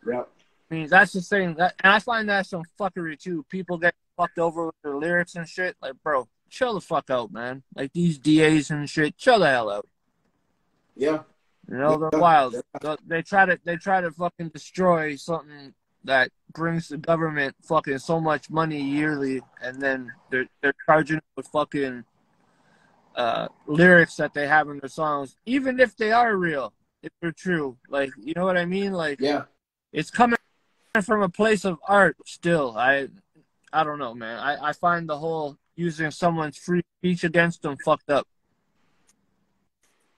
yeah. I mean, that's the thing. And I find that some fuckery, too. People get fucked over with their lyrics and shit. Like, bro, chill the fuck out, man. Like, these DAs and shit, chill the hell out. Yeah. You know, they're wild. They try to fucking destroy something that brings the government fucking so much money yearly, and then they're charging with fucking lyrics that they have in their songs, even if they are real, if they're true. Like, you know what I mean? Like, yeah, it's coming from a place of art still. I don't know, man. I find the whole using someone's free speech against them fucked up.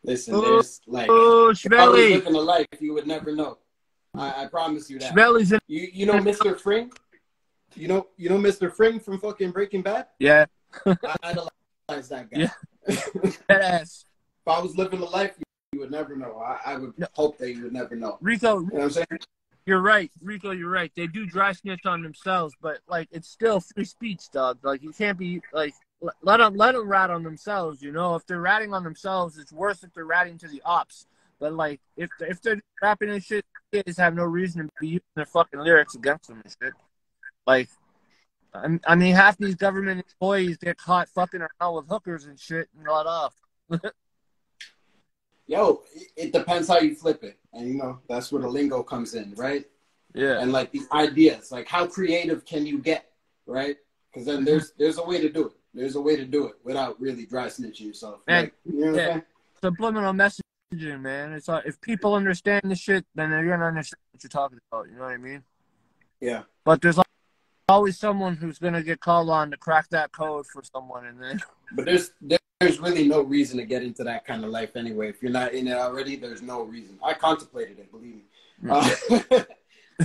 Listen, there's like, if I was living a life, you would never know. I promise you that. You know Mr. Fring? You know Mr. Fring from fucking Breaking Bad? Yeah. I idolize that guy. Yeah. That ass. If I was living a life, you would never know. I would hope that you would never know. Rico, you know what I'm saying? You're right, Rico. You're right. They do dry snitch on themselves, but like it's still free speech, dog. Like you can't be like let them rat on themselves. You know, if they're ratting on themselves, it's worse if they're ratting to the ops. But like if they're rapping and shit, kids have no reason to be using their fucking lyrics against them and shit. Like, I mean, half these government employees get caught fucking around with hookers and shit and let off. Yo, it depends how you flip it. And, you know, that's where the lingo comes in, right? Yeah. And, like, these ideas. Like, how creative can you get, right? Because then there's a way to do it. There's a way to do it without really dry snitching yourself. And, like, you know what I'm saying? Subliminal messaging, man. It's like, if people understand the shit, then they're going to understand what you're talking about. You know what I mean? Yeah. But there's always someone who's going to get called on to crack that code for someone. And then... But there's really no reason to get into that kind of life anyway. If you're not in it already, there's no reason. I contemplated it, believe me.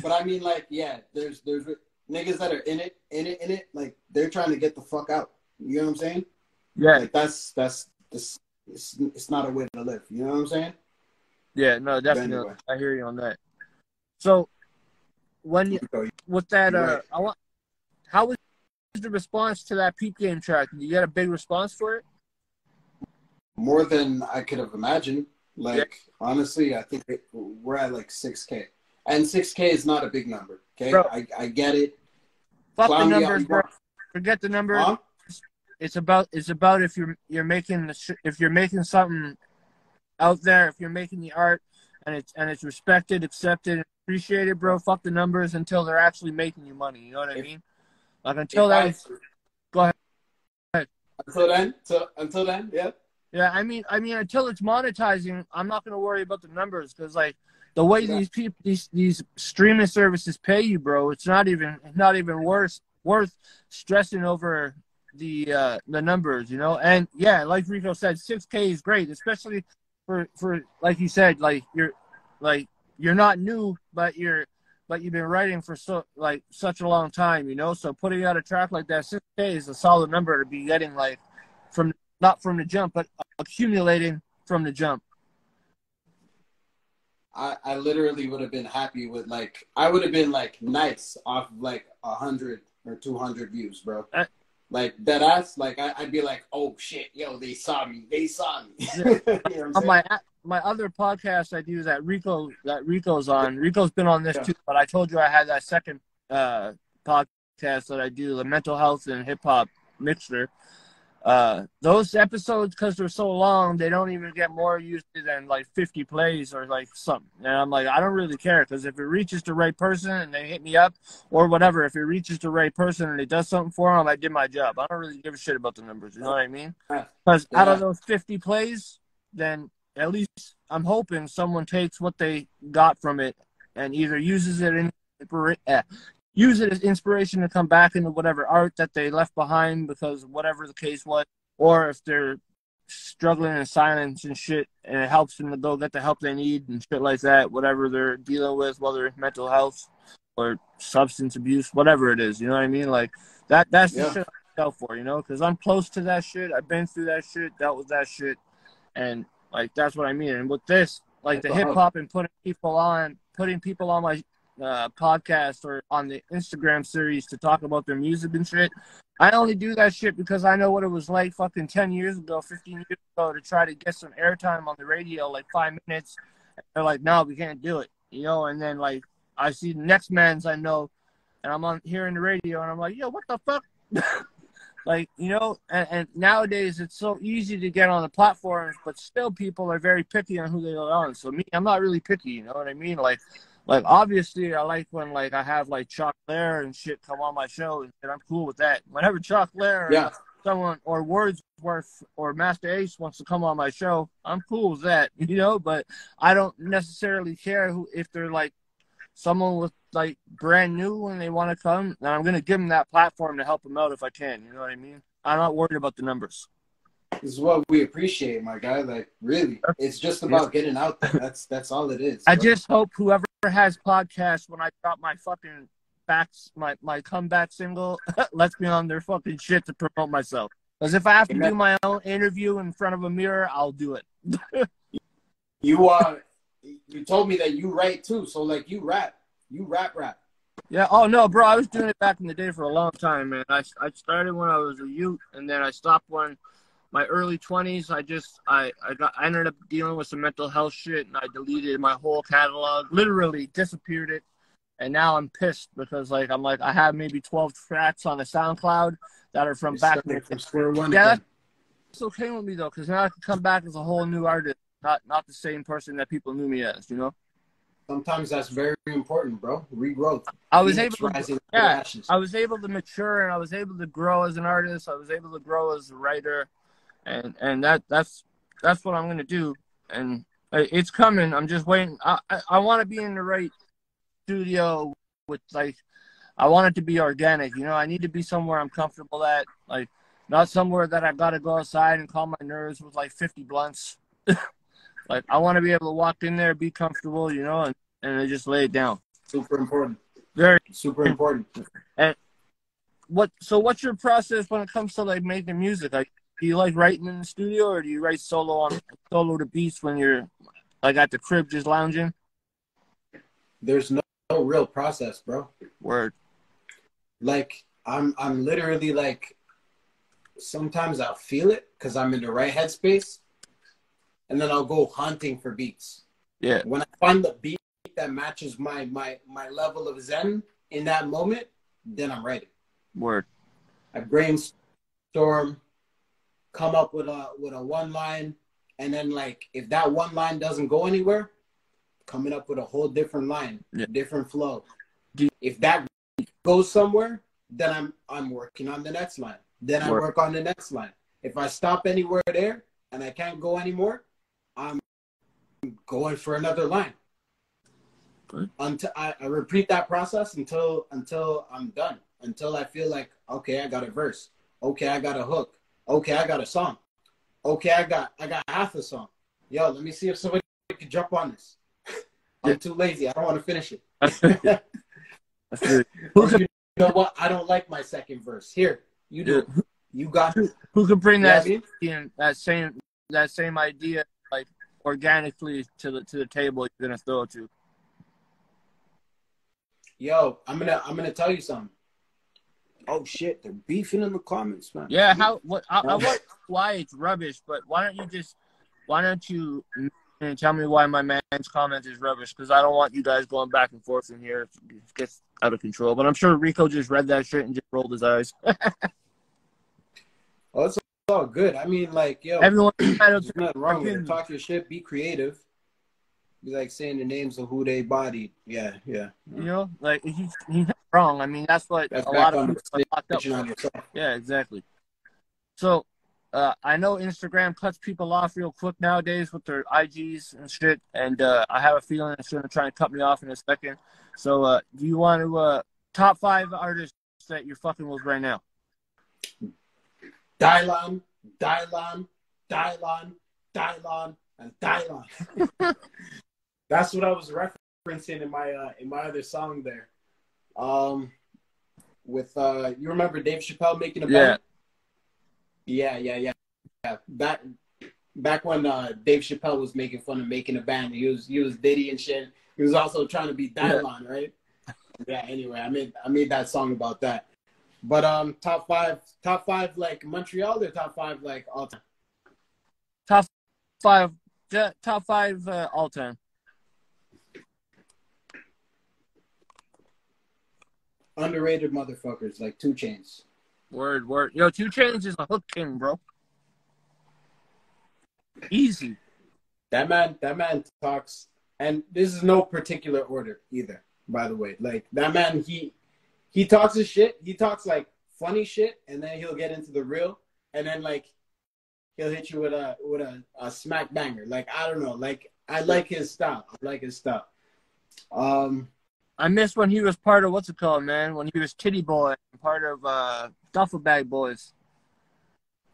But I mean, like, yeah, there's niggas that are in it, like they're trying to get the fuck out. You know what I'm saying? Yeah. Like it's not a way to live. You know what I'm saying? Yeah, no, definitely. Anyway. I hear you on that. So when with that, how was the response to that PEEP Game track? Did you get a big response for it? More than I could have imagined. Like, honestly, I think we're at like 6K. And 6K is not a big number, okay? Bro, I get it. Fuck the numbers, bro. Forget the numbers. Huh? It's about if you're making if you're making something out there, if you're making the art and it's respected, accepted, and appreciated, bro. Fuck the numbers until they're actually making you money. You know what I mean? Like until then, go ahead. Until then, yeah. Yeah, I mean, until it's monetizing, I'm not gonna worry about the numbers because, like, the way these streaming services pay you, bro, it's not even worth stressing over the numbers, you know. And yeah, like Rico said, 6K is great, especially for like you said, like you're not new, but you've been writing for such a long time, you know. So putting out a track like that, 6K is a solid number to be getting, like, not from the jump, but accumulating from the jump. I literally would have been happy with, like, I would have been like nice off of like 100 or 200 views, bro. Like that ass, like I'd be like, oh shit, yo, they saw me. You know on my other podcast I do that Rico's on. Rico's been on this too, but I told you I had that second podcast that I do, the mental health and hip hop mixture. Those episodes, because they're so long, they don't even get more used than like 50 plays or like something. And I'm like, I don't really care, because if it reaches the right person and they hit me up or whatever, if it reaches the right person and it does something for them, I did my job. I don't really give a shit about the numbers. You know what I mean? Because out of those 50 plays, then at least I'm hoping someone takes what they got from it and either uses it use it as inspiration to come back into whatever art that they left behind, because whatever the case was, or if they're struggling in silence and shit, and it helps them to go get the help they need and shit like that, whatever they're dealing with, whether it's mental health or substance abuse, whatever it is, you know what I mean? Like, that's the shit I fell for, you know, because I'm close to that shit. I've been through that shit, dealt with that shit, and, like, that's what I mean. And with this, like, the hip-hop and putting people on my podcast or on the Instagram series to talk about their music and shit, I only do that shit because I know what it was like fucking 10 years ago, 15 years ago, to try to get some airtime on the radio, like 5 minutes. And they're like, no, we can't do it, you know. And then, like, I see the next man's I know, and I'm on hearing the radio, and I'm like, yo, what the fuck? Like, you know, and nowadays it's so easy to get on the platforms, but still people are very picky on who they go on. So me, I'm not really picky, you know what I mean? Like obviously I like when, like, I have like Chuck Blair and shit come on my show, and I'm cool with that. Whenever Chuck Blair or someone or Wordsworth or Master Ace wants to come on my show, I'm cool with that, you know. But I don't necessarily care if they're like someone with like brand new when they want to come, and I'm gonna give them that platform to help them out if I can. You know what I mean? I'm not worried about the numbers. This is what we appreciate, my guy. Like, really, it's just about getting out there. That's all it is. I just hope whoever has podcasts, when I drop my fucking my comeback single, lets me on their fucking shit to promote myself. Because if I have to do my own interview in front of a mirror, I'll do it. You told me that you write too, so like you rap. You rap. Yeah. Oh no, bro. I was doing it back in the day for a long time, man. I started when I was a youth, and then I stopped when my early 20s. I ended up dealing with some mental health shit, and I deleted my whole catalog. Literally disappeared it. And now I'm pissed because I have maybe 12 tracks on the SoundCloud that are from back from square one. Yeah, again. that's okay with me though, because now I can come back as a whole new artist, not the same person that people knew me as, you know. Sometimes that's very important, bro. Regrowth. I was able to mature, and I was able to grow as an artist. I was able to grow as a writer, and that's what I'm gonna do, and it's coming. I'm just waiting. I want to be in the right studio with I want it to be organic, you know. I need to be somewhere I'm comfortable at, not somewhere that I gotta go outside and calm my nerves with 50 blunts. I want to be able to walk in there, be comfortable, you know, and just lay it down. Super important. Very super important. And what's your process when it comes to making music? Do you like writing in the studio, or do you write solo to beats when you're at the crib just lounging? There's no real process, bro. Word. I'm literally sometimes I'll feel it because I'm in the right headspace, and then I'll go hunting for beats. Yeah. When I find the beat that matches my level of zen in that moment, then I'm writing. Word. I brainstorm, come up with a one line, and then if that one line doesn't go anywhere, coming up with a whole different line, different flow. If that goes somewhere, then I'm working on the next line. Then I work on the next line. If I stop anywhere there and I can't go anymore, I'm going for another line. Until I repeat that process until I'm done. Until I feel okay, I got a verse. Okay, I got a hook. Okay, I got a song. Okay, I got half a song. Yo, let me see if somebody can jump on this. I'm too lazy. I don't want to finish it. You know what? I don't like my second verse. Here, you do. You got it. Who could bring that same idea organically to the table you're gonna throw it to? Yo, I'm gonna tell you something. Oh shit, they're beefing in the comments, man. Yeah, I want why it's rubbish, but why don't you tell me why my man's comment is rubbish? Because I don't want you guys going back and forth in here. It gets out of control. But I'm sure Rico just read that shit and just rolled his eyes. Oh, it's all good. I mean, yo, everyone, there's nothing wrong with it. Talk your shit, be creative. Be saying the names of who they bodied. Yeah. You know, he's not wrong. I mean, that's what a lot of people are locked up for. Yeah, exactly. So, I know Instagram cuts people off real quick nowadays with their IGs and shit, and I have a feeling it's going to try and cut me off in a second. So, do you want to top 5 artists that you're fucking with right now? Dylon, and Dylon. That's what I was referencing in my other song there. With you remember Dave Chappelle making a band? Yeah. Back when Dave Chappelle was making fun of making a band, he was Diddy and shit. He was also trying to be Dylon, right? Yeah. Anyway, I made that song about that. But top five Montreal, or top 5 all time? Top 5 all time. Underrated motherfuckers like 2 Chainz. Word. Yo, 2 Chainz is a hook king, bro. Easy. That man talks, and this is no particular order either, by the way. That man, he talks his shit. He talks funny shit, and then he'll get into the real, and then he'll hit you with a smack banger. I don't know. I like his style. I miss when he was part of what's it called, man? When he was Titty Boy, part of Duffel Bag Boys.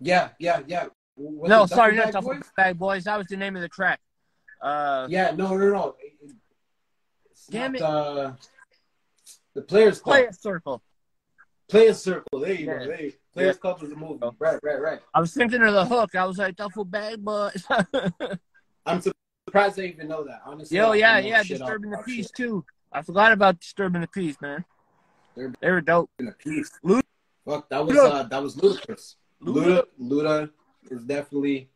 Yeah. No, sorry, not Duffel Bag Boys. That was the name of the track. Yeah, no. Damn it. The Players Club. Players Circle. There you go. Players Club was a movie. Right. I was thinking of the hook. I was like, Duffel Bag Boys. I'm surprised they even know that, honestly. Yo, yeah. Disturbing the Peace, too. I forgot about Disturbing the Peace, man. They were dope. In a piece. Luda. Fuck, that was ludicrous. Luda. Luda is definitely